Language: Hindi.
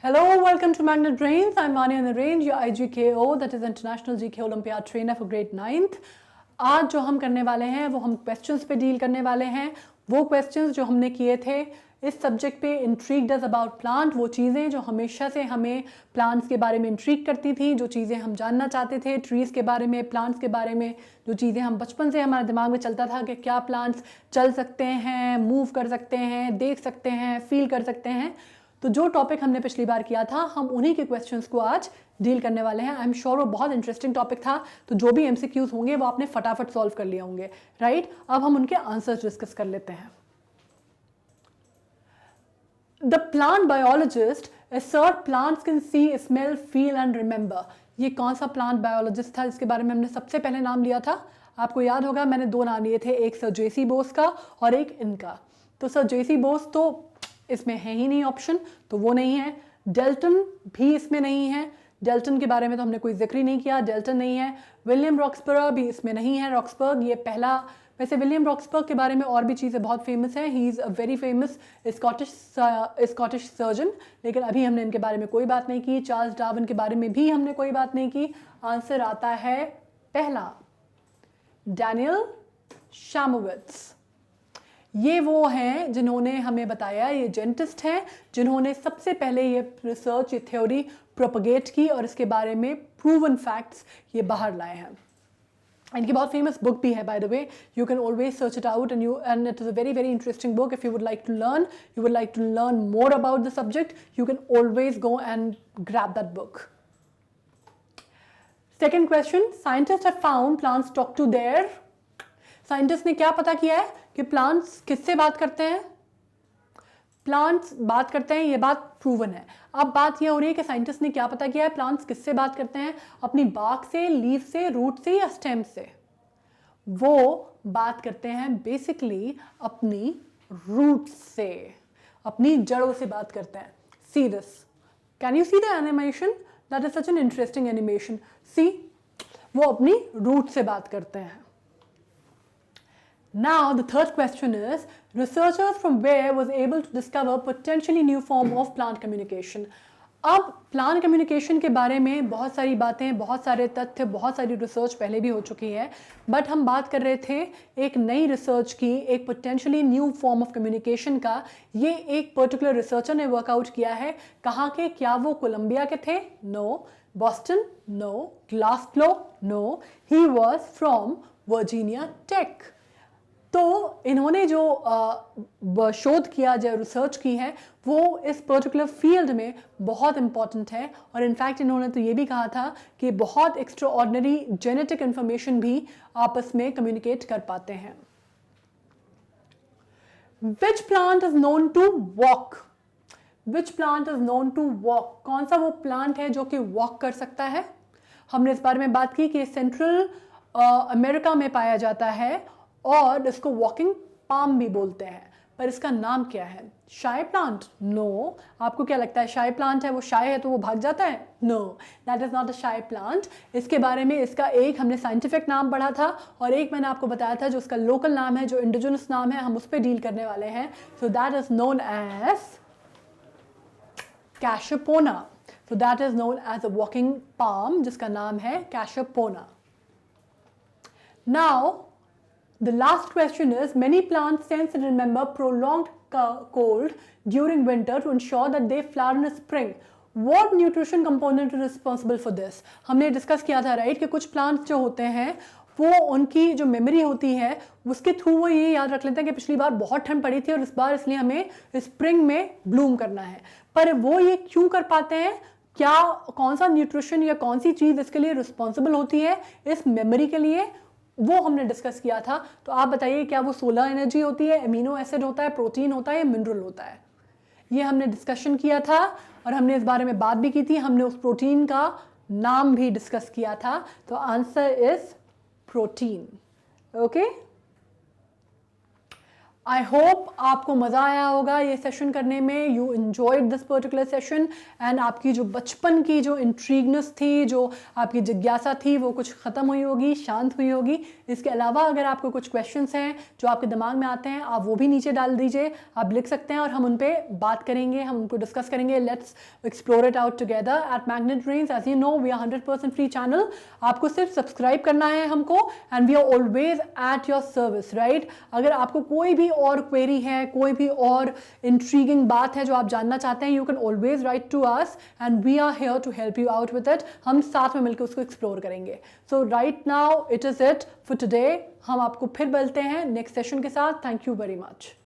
Hello, welcome to Magnet Brains. I'm Mania Narain, your IGKO, that is International GK Olympiad Trainer for Grade 9th. आज जो हम करने वाले हैं वो हम क्वेश्चंस पे डील करने वाले हैं. वो क्वेश्चंस जो हमने किए थे इस सब्जेक्ट पे, इंट्रीग्ड अस अबाउट प्लांट, वो चीज़ें जो हमेशा से हमें प्लांट्स के बारे में इंट्रीग करती थी, जो चीज़ें हम जानना चाहते थे ट्रीज़ के बारे में, प्लांट्स के बारे में, जो चीज़ें हम बचपन से हमारे दिमाग में चलता था कि क्या प्लांट्स चल सकते हैं, मूव कर सकते हैं, देख सकते हैं, फील कर सकते हैं. तो जो टॉपिक हमने पिछली बार किया था हम उन्हीं के क्वेश्चंस को आज डील करने वाले हैं. आई एम श्योर वो बहुत इंटरेस्टिंग टॉपिक था, तो जो भी MCQs होंगे वो आपने फटाफट सॉल्व कर लिए होंगे, राइट. अब हम उनके आंसर्स डिस्कस कर लेते हैं. The plant biologist assert plants can see, smell, feel and remember. ये कौन सा प्लांट बायोलॉजिस्ट था जिसके बारे में हमने सबसे पहले नाम लिया था? आपको याद होगा मैंने दो नाम लिए थे, एक सर JC बोस का और एक इनका. तो सर JC बोस तो इसमें है ही नहीं ऑप्शन, तो वो नहीं है. डेल्टन भी इसमें नहीं है, डेल्टन के बारे में तो हमने कोई जिक्र ही नहीं किया, डेल्टन नहीं है. विलियम रॉक्सबर्ग भी इसमें नहीं है. रॉक्सबर्ग ये पहला, वैसे विलियम रॉक्सबर्ग के बारे में और भी चीज़ें बहुत फेमस हैं. He is a very famous Scottish surgeon, लेकिन अभी हमने इनके बारे में कोई बात नहीं की. चार्ल्स डार्विन के बारे में भी हमने कोई बात नहीं की. आंसर आता है पहला, डैनियल शामोविट्ज. ये वो हैं जिन्होंने हमें बताया, ये जेनेटिस्ट हैं जिन्होंने सबसे पहले ये रिसर्च, ये थ्योरी प्रोपगेट की और इसके बारे में प्रूवन फैक्ट्स ये बाहर लाए हैं. इनकी बहुत फेमस बुक भी है, by the way. You can always search it out and it is a very very interesting book. If you would like to learn more about the subject, you can always go and grab that book. Second question, scientist have found plants talk to their. Scientist ने क्या पता किया है कि प्लांट्स किससे बात करते हैं? प्लांट्स बात करते हैं, ये बात प्रूवन है. अब बात यह हो रही है कि साइंटिस्ट ने क्या पता किया है, प्लांट्स किससे बात करते हैं? अपनी बाक से, लीफ से, रूट से या स्टेम से? वो बात करते हैं बेसिकली अपनी रूट्स से, अपनी जड़ों से बात करते हैं. See this, can you see the animation? That is such an interesting animation. See, वो अपनी रूट से बात करते हैं. Now the third question is, researchers from where was able to discover potentially new form of plant communication. अब प्लांट कम्युनिकेशन के बारे में बहुत सारी बातें, बहुत सारे तथ्य, बहुत सारी रिसर्च पहले भी हो चुकी है, बट हम बात कर रहे थे एक नई रिसर्च की, एक potentially new form of communication का. ये एक पर्टिकुलर रिसर्चर ने वर्कआउट किया है. कहाँ के? क्या वो कोलंबिया के थे? No. Boston? No. Glasgow? No. He was from Virginia Tech. तो इन्होंने जो शोध किया, जो रिसर्च की है, वो इस पर्टिकुलर फील्ड में बहुत इंपॉर्टेंट है. और इनफैक्ट इन्होंने तो ये भी कहा था कि बहुत एक्स्ट्रा ऑर्डिनरी जेनेटिक इंफॉर्मेशन भी आपस में कम्युनिकेट कर पाते हैं. Which plant is known to walk? Which plant is known to walk? कौन सा वो प्लांट है जो कि वॉक कर सकता है? हमने इस बारे में बात की कि सेंट्रल अमेरिका में पाया जाता है और इसको वॉकिंग पाम भी बोलते हैं, पर इसका नाम क्या है? शाय प्लांट? नो. आपको क्या लगता है शाय प्लांट है, वो शाय है तो वो भाग जाता है? No, that is not a shy plant. इसके बारे में इसका एक हमने साइंटिफिक नाम पढ़ा था और एक मैंने आपको बताया था जो उसका लोकल नाम है, जो इंडिजिनस नाम है, हम उस पर डील करने वाले हैं. So that is known as cashapona. So that is known as a walking palm जिसका नाम है cashapona. Now the last question is, many plants sense and remember prolonged cold during winter to ensure that they flower in spring. What nutrition component is responsible for this? हमने डिस्कस किया था, राइट, कि कुछ प्लांट्स जो होते हैं वो उनकी जो मेमोरी होती है उसके थ्रू वो ये याद रख लेते हैं कि पिछली बार बहुत ठंड पड़ी थी और इस बार इसलिए हमें स्प्रिंग में ब्लूम करना है. पर वो ये क्यों कर पाते हैं? क्या, कौन सा न्यूट्रिशन या कौन सी चीज़ इसके लिए रिस्पॉन्सिबल होती है इस मेमोरी के लिए? वो हमने डिस्कस किया था. तो आप बताइए, क्या वो सोलर एनर्जी होती है, एमिनो एसिड होता है, प्रोटीन होता है या मिनरल होता है? ये हमने डिस्कशन किया था और हमने इस बारे में बात भी की थी. हमने उस प्रोटीन का नाम भी डिस्कस किया था. तो answer is protein. Okay, I hope आपको मज़ा आया होगा ये सेशन करने में, you enjoyed this particular session and आपकी जो बचपन की जो इंट्रीगनेस थी, जो आपकी जिज्ञासा थी, वो कुछ ख़त्म हुई होगी, शांत हुई होगी। इसके अलावा अगर आपको कुछ क्वेश्चंस हैं जो आपके दिमाग में आते हैं, आप वो भी नीचे डाल दीजिए, आप लिख सकते हैं और हम उन पर बात करेंगे, हम उनको डिस्कस करेंगे। Let's explore it out together at Magnet Brains. As you know we are 100% free channel, आपको सिर्फ सब्सक्राइब करना है हमको and we are always at your service, right. अगर आपको कोई भी और क्वेरी है, कोई भी और इंट्रीगिंग बात है जो आप जानना चाहते हैं, you can always write to us and we are here to help you out with it. हम साथ में मिलकर उसको एक्सप्लोर करेंगे। So right now it is it for today. हम आपको फिर मिलते हैं नेक्स्ट सेशन के साथ। Thank you very much.